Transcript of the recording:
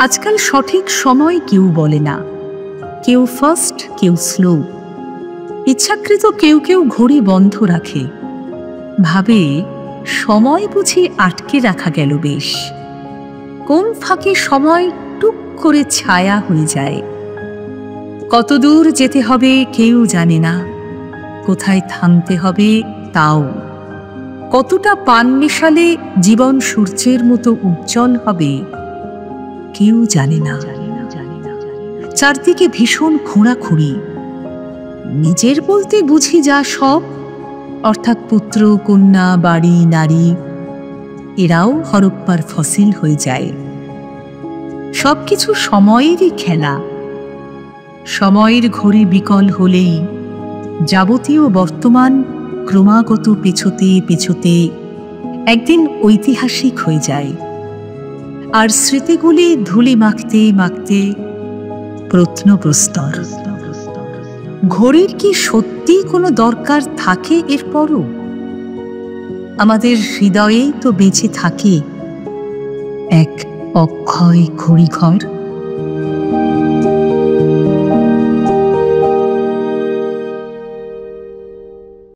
আজকাল সঠিক সময় কেউ বলে না, কেউ ফাস্ট, কেউ স্লো। ইচ্ছাকৃত কেউ কেউ ঘড়ি বন্ধ রাখে, ভাবে সময় বুঝি আটকে রাখা গেল বেশ। কোন ফাঁকে সময় টুক করে ছায়া হয়ে যায়। কত দূর যেতে হবে কেউ জানে না, কোথায় থামতে হবে তাও। কতটা পান মেশালে জীবন সূর্যের মতো উজ্জ্বল হবে কেউ জানে না। চারদিকে ভীষণ খোঁড়াখুঁড়ি। নিজের বলতে বুঝি যা সব, অর্থাৎ পুত্র, কন্যা, বাড়ি, নারী, এরাও হরপ্পার ফসিল হয়ে যায়। সবকিছু সময়েরই খেলা। সময়ের ঘড়ি বিকল হলেই যাবতীয় বর্তমান ক্রমাগত পেছোতে পেছোতে একদিন ঐতিহাসিক হয়ে যায়, আর স্মৃতিগুলি ধুলি মাখতে মাখতে প্রত্নপ্রস্তর। ঘড়ির কি সত্যি কোনো দরকার থাকে এরপরও? আমাদের হৃদয়েই তো বেঁচে থাকে এক অক্ষয় ঘড়িঘর।